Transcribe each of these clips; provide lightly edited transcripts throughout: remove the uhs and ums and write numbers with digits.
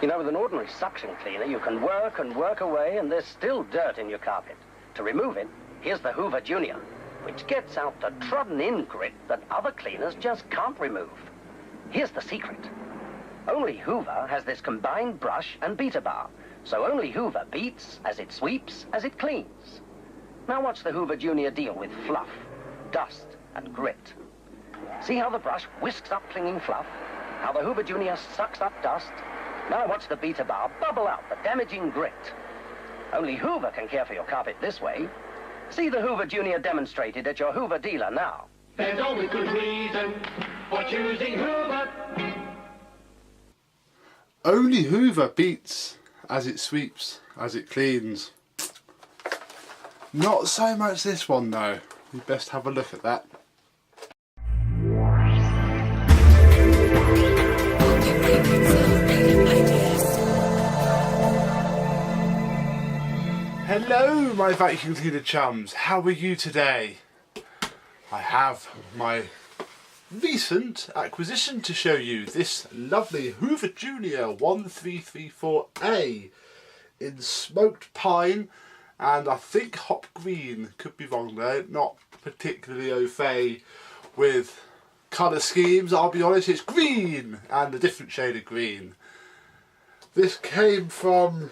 You know, with an ordinary suction cleaner, you can work and work away, and there's still dirt in your carpet. To remove it, here's the Hoover Junior, which gets out the trodden-in grit that other cleaners just can't remove. Here's the secret. Only Hoover has this combined brush and beater bar, so only Hoover beats as it sweeps, as it cleans. Now watch the Hoover Junior deal with fluff, dust, and grit. See how the brush whisks up clinging fluff? How the Hoover Junior sucks up dust? Now watch the beater bar bubble out the damaging grit. Only Hoover can care for your carpet this way. See the Hoover Junior demonstrated at your Hoover dealer now. There's always good reason for choosing Hoover. Only Hoover beats as it sweeps, as it cleans. Not so much this one though. We best have a look at that. Hello my vacuum cleaner chums, how are you today? I have my recent acquisition to show you, this lovely Hoover Junior 1334A in smoked pine and I think hop green, could be wrong though, not particularly au fait with colour schemes, I'll be honest, it's green and a different shade of green. This came from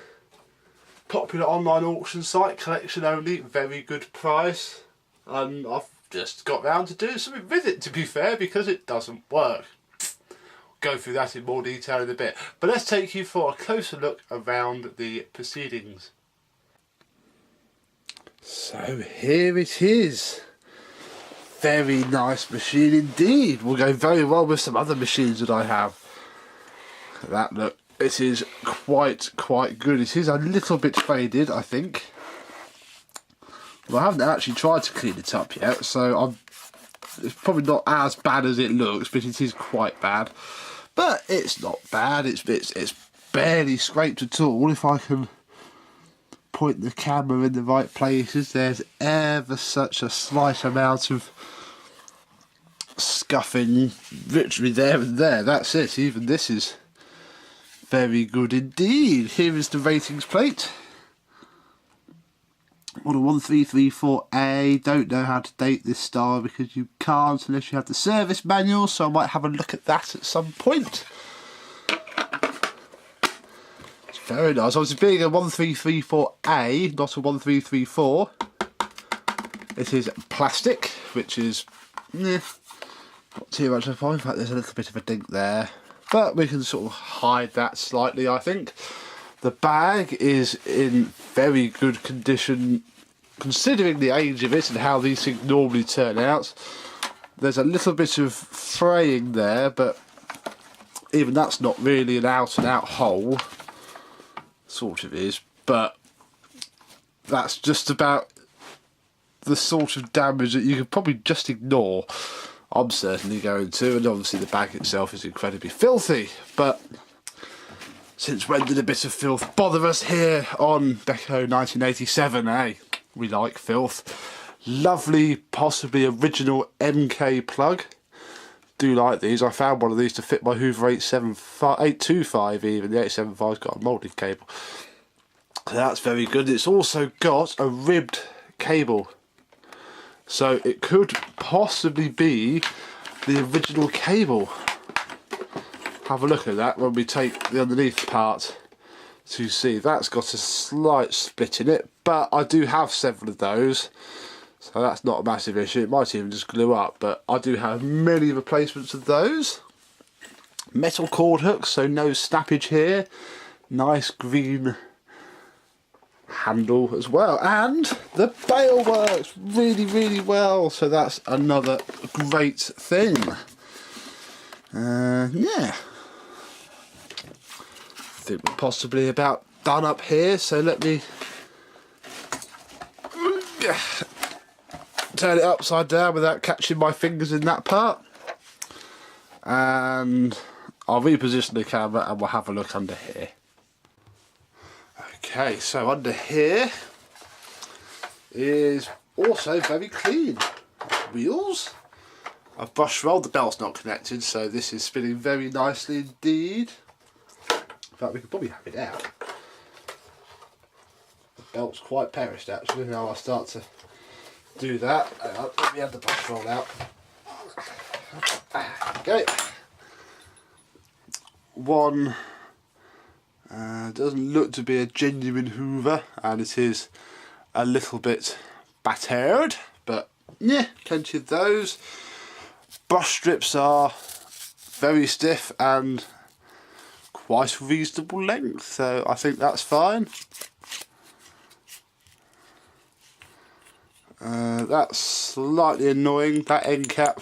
popular online auction site, collection only, very good price, and I've just got round to doing something with it to be fair because it doesn't work. Go through that in more detail in a bit, but let's take you for a closer look around the proceedings. So here it is. Very nice machine indeed. Will go very well with some other machines that I have. Look at that, look. It is quite good. It is a little bit faded, I think. Well, I haven't actually tried to clean it up yet, so it's probably not as bad as it looks, but it is quite bad. But it's not bad. It's barely scraped at all. If I can point the camera in the right places, there's ever such a slight amount of scuffing, literally there and there. That's it. Even this is very good indeed. Here is the ratings plate. Model 1334A. Don't know how to date this style because you can't unless you have the service manual, so I might have a look at that at some point. It's very nice. Obviously being a 1334A, not a 1334, it is plastic, which is not too much of a point. In fact, there's a little bit of a dink there, but we can sort of hide that slightly, I think. The bag is in very good condition considering the age of it and how these things normally turn out. There's a little bit of fraying there, but even that's not really an out and out hole. Sort of is, but that's just about the sort of damage that you could probably just ignore. I'm certainly going to, and obviously the bag itself is incredibly filthy, but since when did a bit of filth bother us here on Deco 1987, eh? We like filth. Lovely, possibly original MK plug. Do like these. I found one of these to fit my Hoover 825 even. The 875's got a moulded cable. So that's very good. It's also got a ribbed cable. So it could possibly be the original cable. Have a look at that when we take the underneath part to see. That's got a slight split in it, but I do have several of those, so that's not a massive issue. It might even just glue up, but I do have many replacements of those. Metal cord hooks, so no snappage here. Nice green handle as well, and the bail works really well, so that's another great thing. Yeah, I think we're possibly about done up here, so let me turn it upside down without catching my fingers in that part, and I'll reposition the camera and we'll have a look under here. Okay, so under here is also very clean. Wheels. I've brush rolled, the belt's not connected, so this is spinning very nicely indeed. In fact, we could probably have it out. The belt's quite perished actually. Now I start to do that. Let me have the brush roll out. Okay. One doesn't look to be a genuine Hoover, and it is a little bit battered, but yeah, plenty of those. Brush strips are very stiff and quite a reasonable length, so I think that's fine. That's slightly annoying. That end cap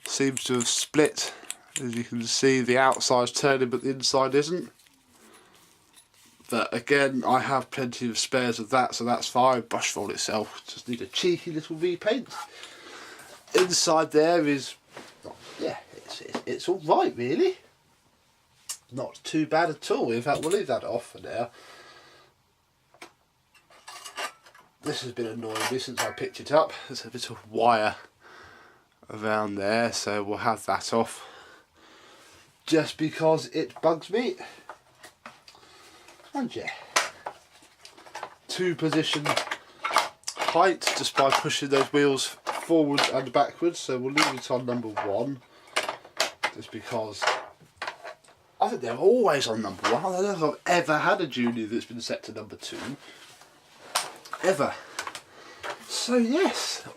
seems to have split. As you can see, the outside's turning but the inside isn't. But again, I have plenty of spares of that, so that's fine. Brush roll itself just need a cheeky little repaint. Inside there is, yeah, it's all right really. Not too bad at all. In fact, we'll leave that off for now. This has been annoying me since I picked it up. There's a bit of wire around there, so we'll have that off. Just because it bugs me. And yeah, 2-position height just by pushing those wheels forwards and backwards, so we'll leave it on number 1 just because I think they're always on number 1. I don't know if I've ever had a Junior that's been set to number 2 ever. So yes,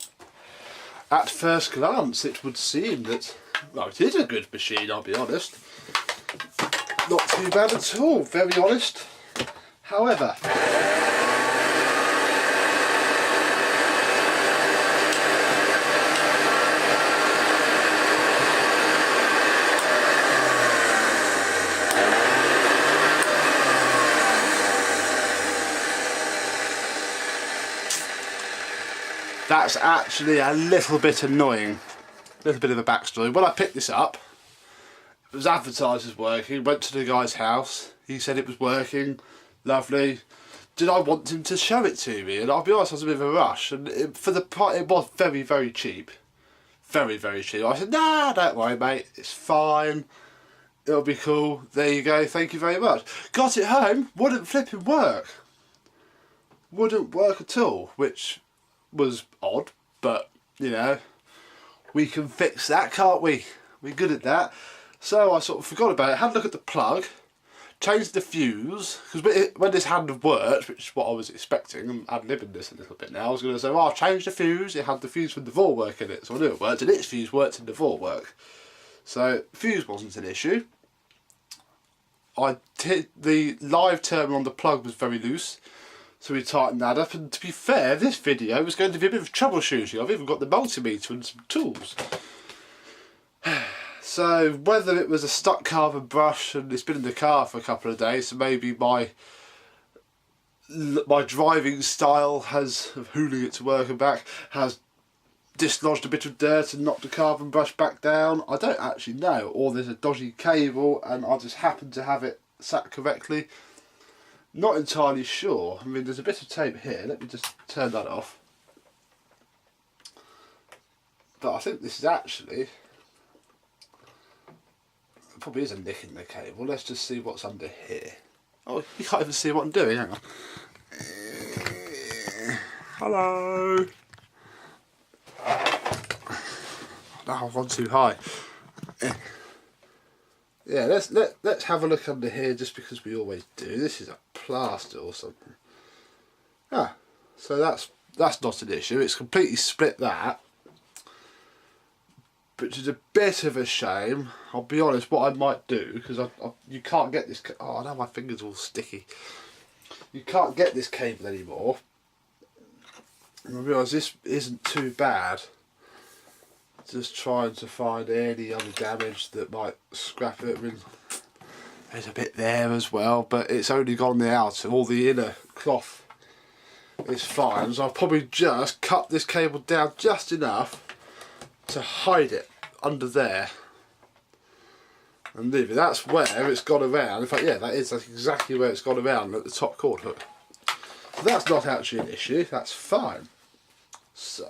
at first glance it would seem that, well, it is a good machine, I'll be honest. Not too bad at all, very honest. However, that's actually a little bit annoying. A little bit of a backstory. When I picked this up, it was advertised as working. Went to the guy's house. He said it was working. Lovely. Did I want him to show it to me? And I'll be honest, I was a bit of a rush. And for the part, it was very, very cheap. Very, very cheap. I said, nah, don't worry, mate. It's fine. It'll be cool. There you go. Thank you very much. Got it home. Wouldn't flipping work. Wouldn't work at all. Which was odd. But, you know, we can fix that, can't we? We're good at that. So I sort of forgot about it. Had a look at the plug. Changed the fuse, because when this hadn't have worked, which is what I was expecting, I'm ad-libbing this a little bit now, I was going to say, well, I've changed the fuse, it had the fuse from the Vorwerk in it, so I knew it worked, and its fuse worked in the Vorwerk. So, fuse wasn't an issue. The live terminal on the plug was very loose, so we tightened that up, and to be fair, this video was going to be a bit of troubleshooting. I've even got the multimeter and some tools. So whether it was a stuck carbon brush and it's been in the car for a couple of days, so maybe my driving style of hooling it to work and back has dislodged a bit of dirt and knocked the carbon brush back down. I don't actually know. Or there's a dodgy cable and I just happen to have it sat correctly. Not entirely sure. I mean, there's a bit of tape here. Let me just turn that off. But I think this is actually... probably is a nick in the cable. Let's just see what's under here. Oh, you can't even see what I'm doing. Hang on. Hello. No, I've gone too high. Yeah, let's have a look under here, just because we always do. This is a plaster or something. Ah, so that's not an issue. It's completely split that. Which is a bit of a shame. I'll be honest, what I might do, because you can't get this... Oh, now my finger's all sticky. You can't get this cable anymore. And I realise this isn't too bad. Just trying to find any other damage that might scrap it. I mean, there's a bit there as well, but it's only gone the outer. All the inner cloth is fine. So I'll probably just cut this cable down just enough to hide it under there and leave it. That's where it's gone around. In fact, yeah, that's exactly where it's gone around at the top cord hook. So that's not actually an issue. That's fine. So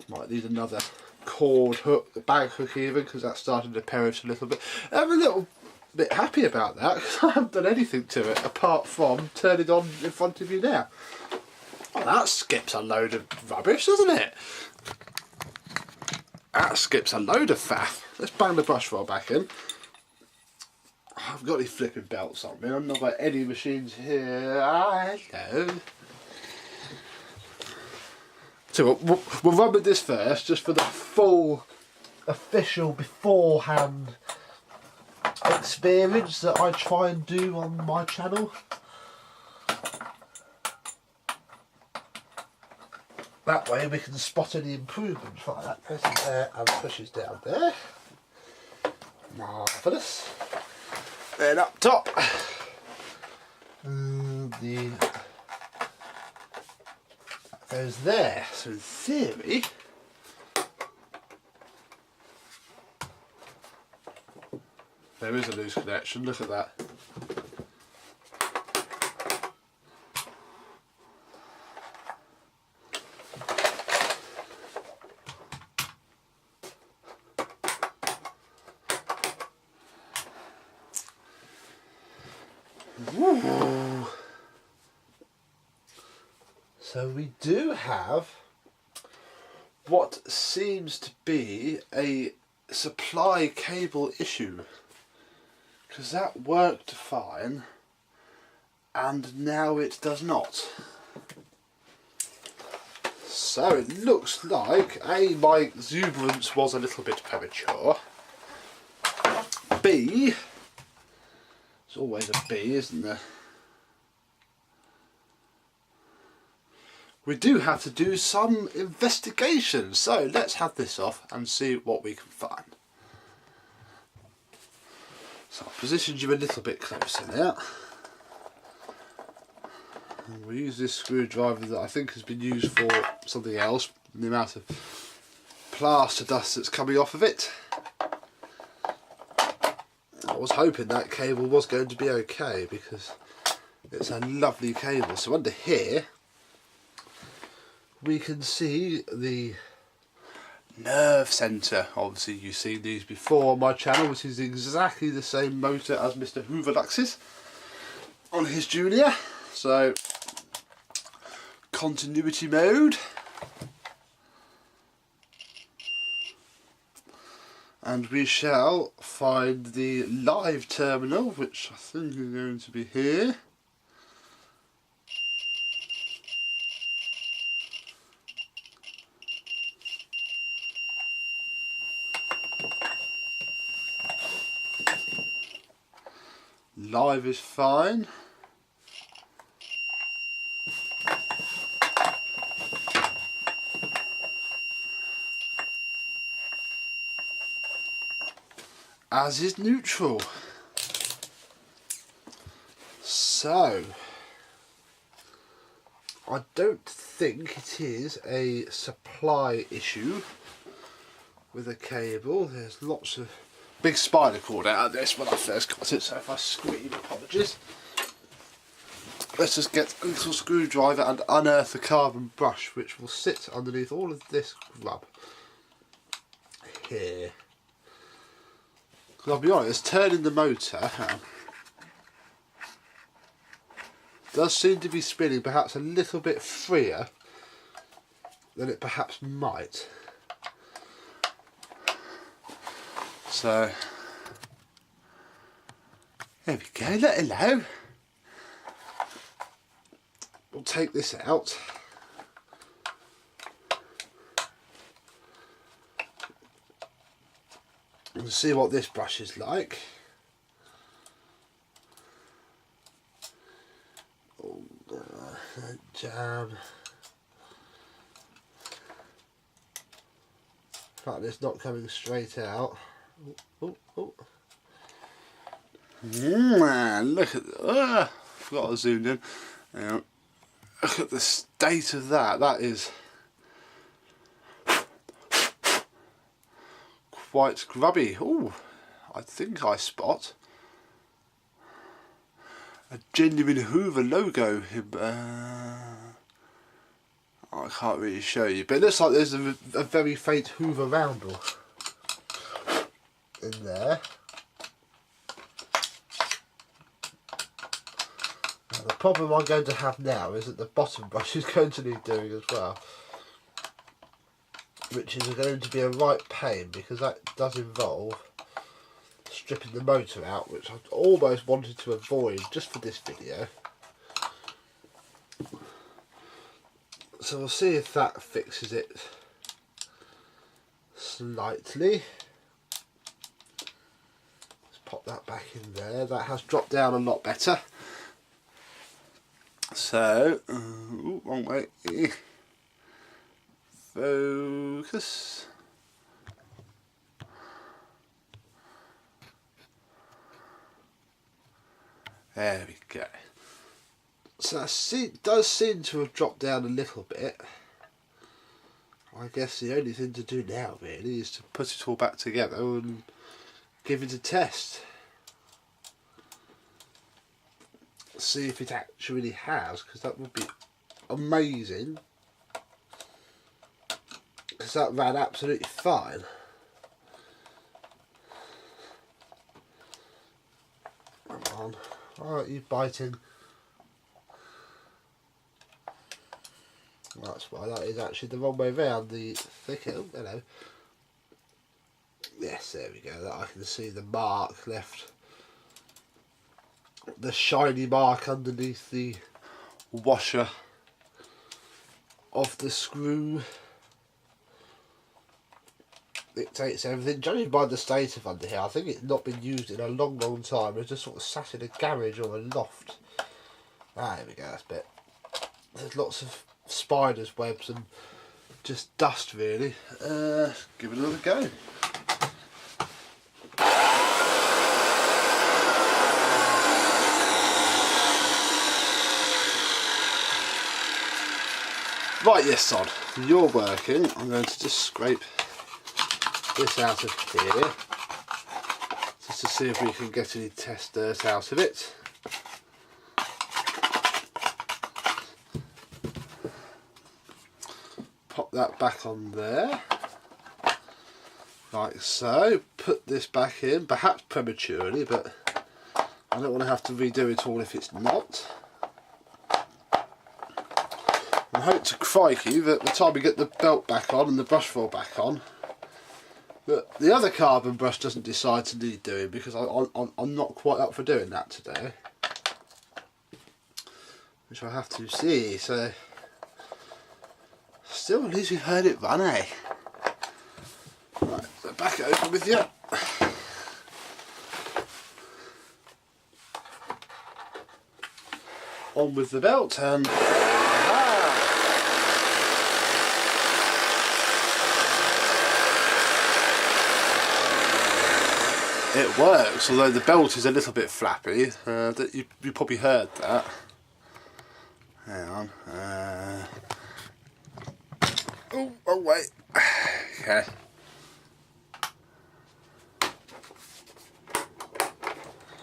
might need another cord hook, the bag hook even, because that's starting to perish a little bit. I have a little a bit happy about that because I haven't done anything to it apart from turn it on in front of you now. Well, that skips a load of rubbish, doesn't it? That skips a load of faff. Let's bang the brush roll back in. I've got these flipping belts on me. I've not got any machines here. Hello. So we'll run with this first, just for the full, official, beforehand experience that I try and do on my channel. That way we can spot any improvements. Right, that pushes there and pushes down there. Marvellous. Then up top, that goes there. So in theory, there is a loose connection. Look at that. Ooh. So we do have what seems to be a supply cable issue, because that worked fine and now it does not. So it looks like A, my exuberance was a little bit premature, B, there's always a B, isn't there? We do have to do some investigation, so let's have this off and see what we can find. So I've positioned you a little bit closer now. And we'll use this screwdriver that I think has been used for something else, the amount of plaster dust that's coming off of it. I was hoping that cable was going to be okay because it's a lovely cable. So under here we can see the nerve centre. Obviously you've seen these before on my channel, which is exactly the same motor as Mr. Hoover Lux's on his Junior. So continuity mode. And we shall find the live terminal, which I think is going to be here. Live is fine. As is neutral. So I don't think it is a supply issue with a cable. There's lots of big spider cord out of this when I first got it, so if I scream, apologies. Let's just get a little screwdriver and unearth the carbon brush, which will sit underneath all of this grub here. I'll be honest, turning the motor does seem to be spinning perhaps a little bit freer than it perhaps might. So there we go, hello. We'll take this out. And see what this brush is like. Oh, jam. In fact, it's not coming straight out. Oh, oh, oh. Look at forgot I zoomed in. Look at the state of that. That is quite grubby. Oh, I think I spot a genuine Hoover logo. I can't really show you, but it looks like there's a very faint Hoover roundel in there. The problem I'm going to have now is that the bottom brush is going to need doing as well, which is going to be a right pain because that does involve stripping the motor out, which I almost wanted to avoid just for this video. So we'll see if that fixes it slightly. Let's pop that back in there. That has dropped down a lot better. So, ooh, wrong way. Focus. There we go. So it does seem to have dropped down a little bit. I guess the only thing to do now really is to put it all back together and give it a test. See if it actually has, because that would be amazing. Because that ran absolutely fine. Come on. Alright, you biting. That's why that is actually the wrong way round. The thicker, oh, hello. Yes, there we go. That I can see the mark left. The shiny mark underneath the washer of the screw. Dictates everything. Judging by the state of under here, I think it's not been used in a long time. It's just sort of sat in a garage or a loft. Ah, there we go, that's a bit. There's lots of spiders' webs and just dust really. Give it another go. Right, yes, Sod, you're working. I'm going to just scrape this out of here just to see if we can get any test dirt out of it. Pop that back on there like so. Put this back in, perhaps prematurely, but I don't want to have to redo it all if it's not. I hope to crikey that by the time we get the belt back on and the brush foil back on, but the other carbon brush doesn't decide to need doing, because I'm not quite up for doing that today, which I have to see. So still, at least we've heard it run, eh? Right, so back it open with you. On with the belt and it works, although the belt is a little bit flappy. You probably heard that. Hang on. Oh wait. Okay.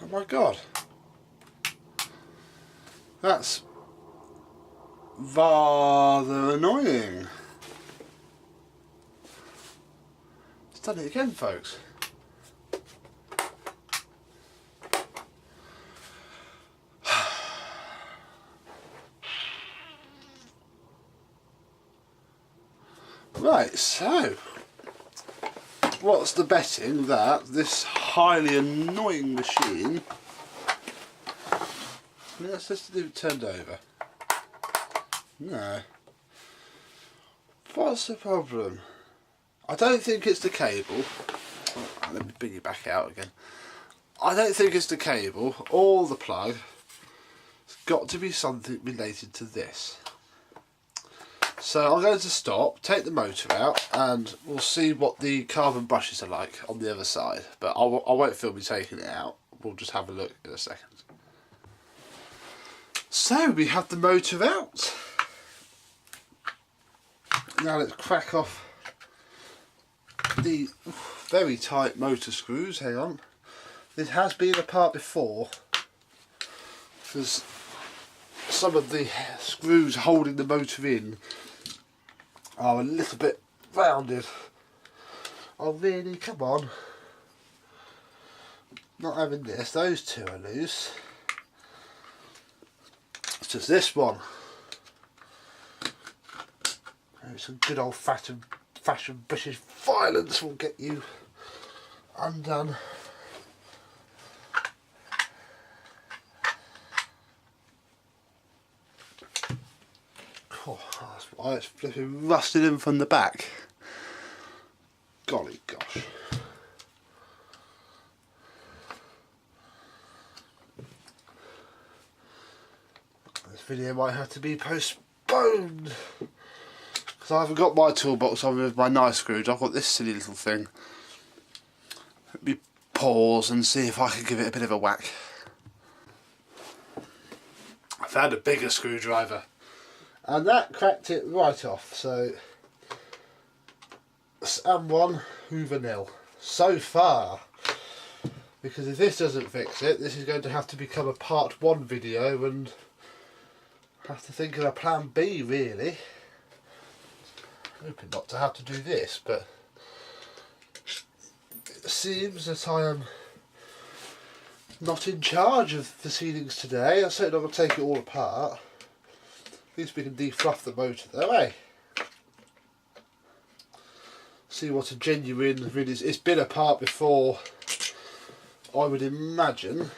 Oh my god. That's rather annoying. It's done it again, folks. Right, so what's the betting that this highly annoying machine, let's just leave it turned over. No. What's the problem? I don't think it's the cable. Oh, let me bring it back out again. I don't think it's the cable or the plug. It's got to be something related to this. So I'm going to stop, take the motor out, and we'll see what the carbon brushes are like on the other side. But I won't film me taking it out. We'll just have a look in a second. So we have the motor out. Now let's crack off the very tight motor screws. Hang on. This has been apart before, because some of the screws holding the motor in are a little bit rounded. Oh really, come on. Not having this, those two are loose. does this one. Some good old fashioned British violence will get you undone. Oh, that's why it's flipping rusted in from the back. Golly gosh. This video might have to be postponed because I haven't got my toolbox on with my nice screws. I've got this silly little thing. Let me pause and see if I can give it a bit of a whack. I found a bigger screwdriver and that cracked it right off, so and one Hoover nil so far, because if this doesn't fix it, this is going to have to become a part 1 video and have to think of a plan B really. Hoping not to have to do this, but it seems that I am not in charge of proceedings today. I'm certainly not going to take it all apart. At least we can defluff the motor though, eh? See what a genuine rid is. It's been apart before, I would imagine.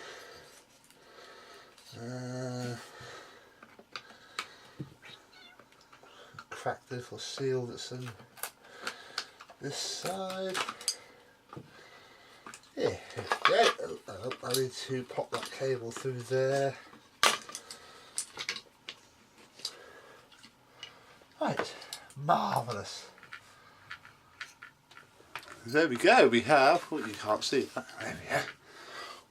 Cracked little seal that's on this side. Yeah, okay. I need to pop that cable through there. Right, marvellous. There we go, we have, well, you can't see that, there we go.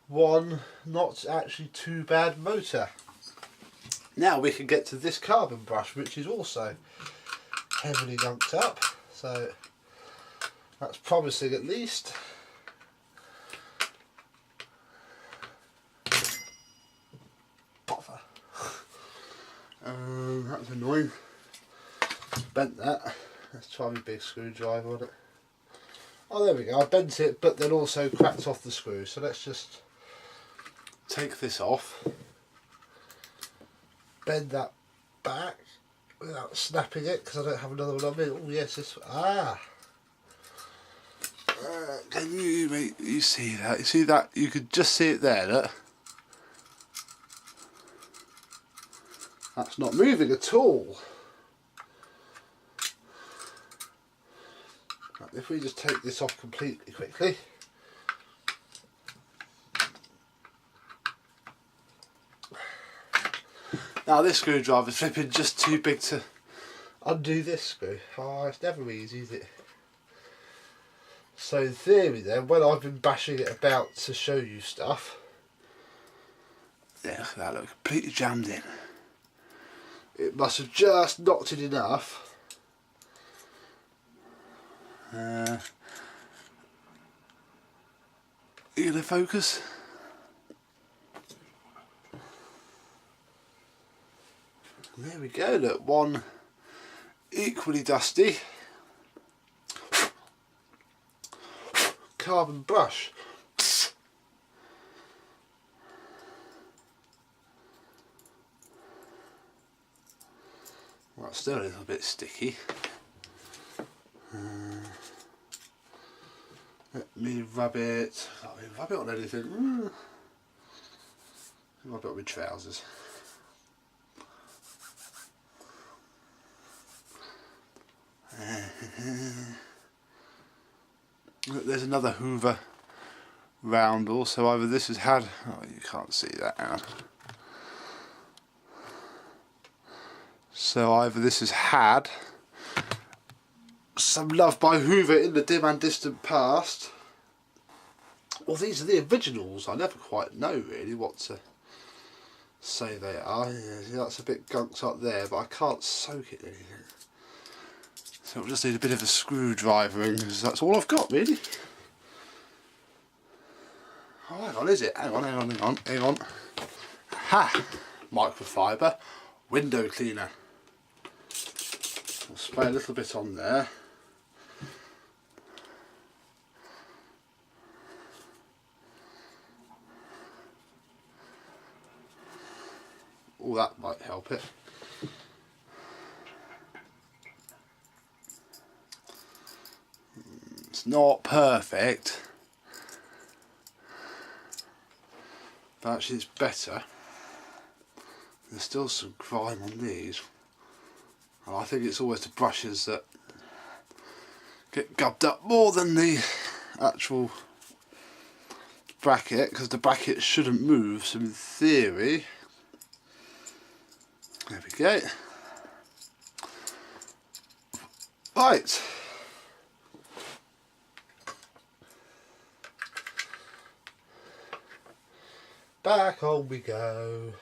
One not actually too bad motor. Now we can get to this carbon brush, which is also heavily gunked up, so that's promising at least. Bother. That's annoying. Bent that. Let's try my big screwdriver on it. Oh, there we go. I bent it, but then also cracked off the screw. So let's just take this off. Bend that back without snapping it, because I don't have another one on me. Oh yes, this. Ah. Can you see that? You see that? You could just see it there. Look. That's not moving at all. If we just take this off completely quickly. Now this screwdriver's flipping just too big to undo this screw. Oh, it's never easy, is it? So in theory then, when I've been bashing it about to show you stuff, yeah, look at that, look, completely jammed in. It must have just knocked it enough. You gonna focus? There we go, look, one equally dusty carbon brush. Well, it's still a little bit sticky. Let me rub it. Can't really rub it on anything. Rub it on my trousers. Look, there's another Hoover roundel. So either this has had. Oh, you can't see that now. So either this has had some love by Hoover in the dim and distant past. Well, these are the originals. I never quite know really what to say they are. Yeah, that's a bit gunked up there, but I can't soak it in anything. So we'll just need a bit of a screwdrivering, because that's all I've got really. Oh, hang on, is it? Hang on. Ha! Microfiber window cleaner. I'll spray a little bit on there. Oh, that might help it. It's not perfect, but actually it's better. There's still some grime on these, and I think it's always the brushes that get gubbed up more than the actual bracket, because the bracket shouldn't move, so in theory, there we go. Right. Back on we go.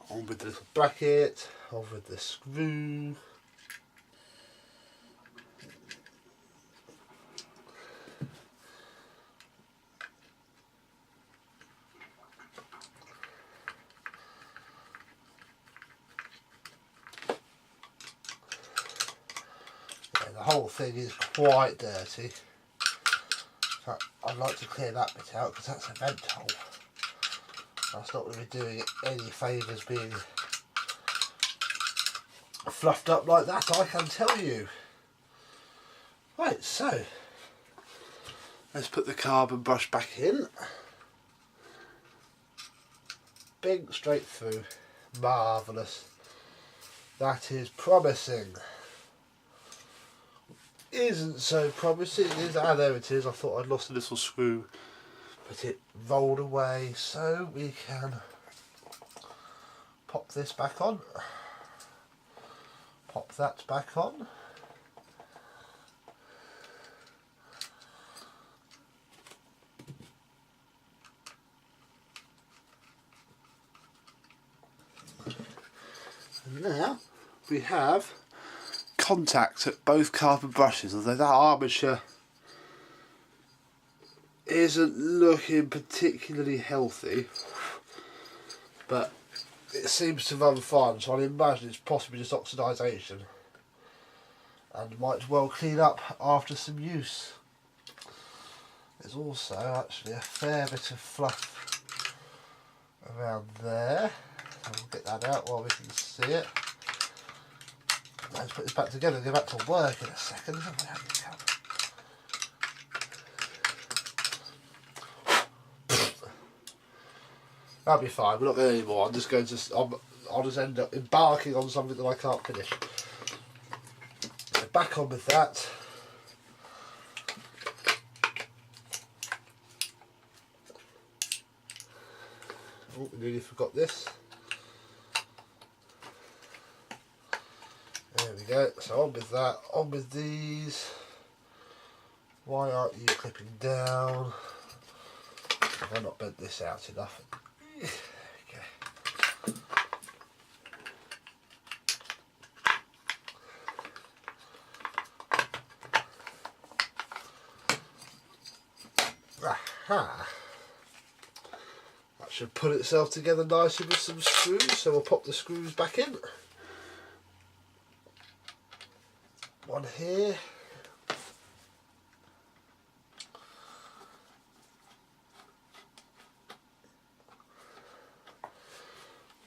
On with the little bracket, on with the screw. Yeah, the whole thing is quite dirty. In fact, I'd like to clear that bit out because that's a vent hole. That's not going to be doing it any favours being fluffed up like that, I can tell you. Right, so let's put the carbon brush back in. Bing, straight through. Marvellous. That is promising. Isn't so promising, is ah, there it is. I thought I'd lost a little screw, but it rolled away, so we can pop this back on. Pop that back on. And now we have contact at both carbon brushes, although that armature isn't looking particularly healthy, but it seems to run fine, so I imagine it's possibly just oxidisation and might well clean up after some use. There's also actually a fair bit of fluff around there. We'll get that out while we can see it. Let's put this back together and go back to work in a second. That'll be fine, we're not going anymore. I'm just going to, I'll just end up embarking on something that I can't finish. So back on with that. Oh, we nearly forgot this. There we go, so on with that, on with these. Why aren't you clipping down? Have I not bent this out enough? Okay. Aha! That should put itself together nicely with some screws, so we'll pop the screws back in. One here.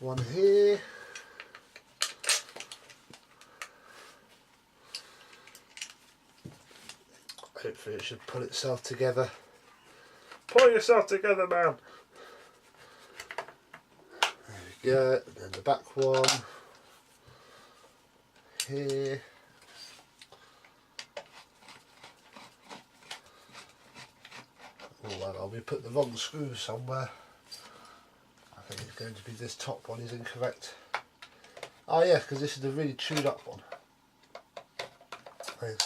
One here. Hopefully it should pull itself together. Pull yourself together, man. There we go. And then the back one. Here. Oh, hang on, we put the wrong screw somewhere. I think it's going to be this top one is incorrect. Oh yeah, because this is the really chewed up one.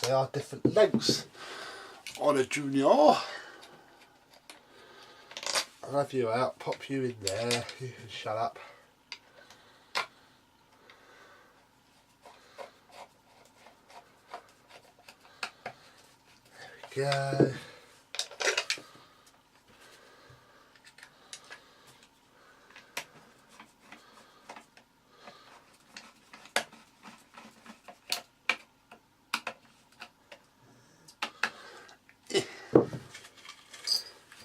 They are different lengths on a junior. I'll have you out, pop you in there, you can shut up. There we go.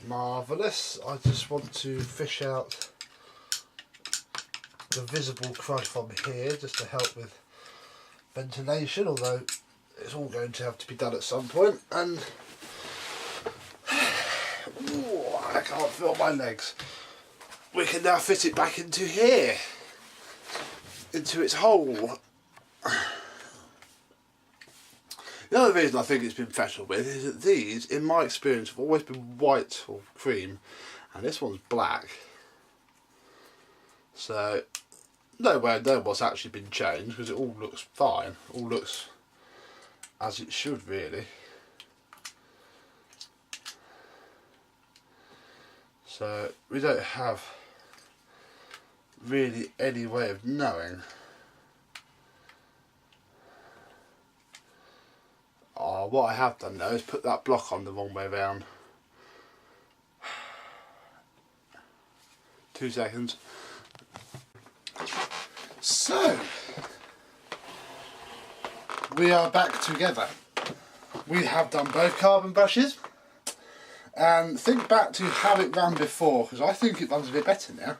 Marvellous. I just want to fish out the visible crush from here just to help with ventilation, although it's all going to have to be done at some point. And ooh, I can't feel my legs. We can now fit it back into here, into its hole. The other reason I think it's been fettled with is that these, in my experience, have always been white or cream, and this one's black. So no way I know what's actually been changed, because it all looks fine. All looks as it should, really. So we don't have really any way of knowing. What I have done though is put that block on the wrong way round. 2 seconds. So we are back together. We have done both carbon brushes, and think back to how it ran before, because I think it runs a bit better now.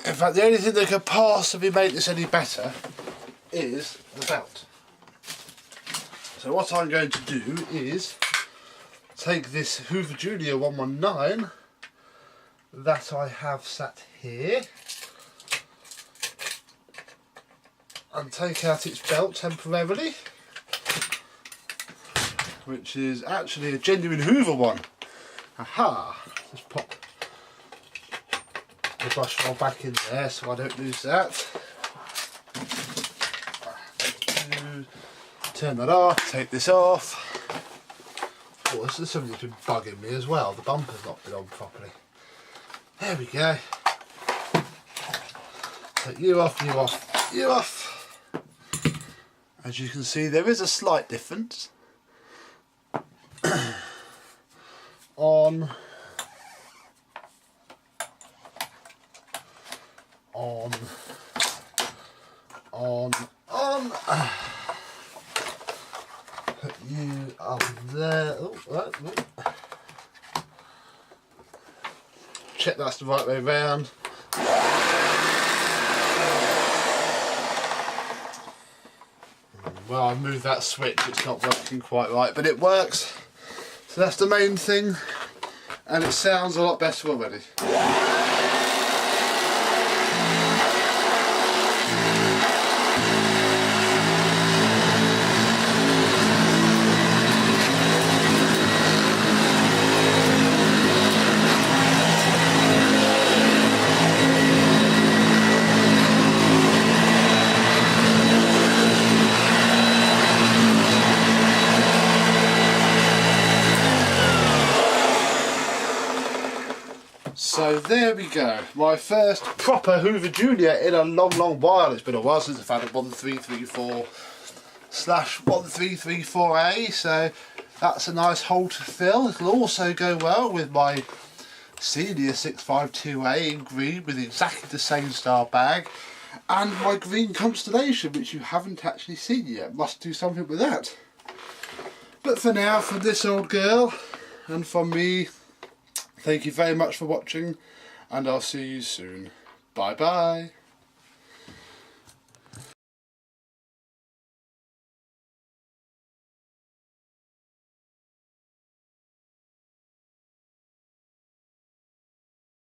In fact, the only thing that could possibly make this any better is the belt. So what I'm going to do is take this Hoover Junior 119 that I have sat here and take out its belt temporarily, which is actually a genuine Hoover one. Aha! Just pop the brush roll back in there so I don't lose that. Turn that off, take this off. Oh, this is something that's been bugging me as well. The bumper's not been on properly. There we go. Take you off, you off, you off. As you can see, there is a slight difference on put you up there. Oh, right. Check that's the right way round. Well, I moved that switch, it's not working quite right, but it works. So that's the main thing, and it sounds a lot better already. So there we go, my first proper Hoover Junior in a long while. It's been a while since I've had a 1334/1334A, so that's a nice hole to fill. It'll also go well with my Senior 652A in green with exactly the same style bag, and my green Constellation, which you haven't actually seen yet. Must do something with that. But for now, from this old girl and from me, thank you very much for watching, and I'll see you soon. Bye bye.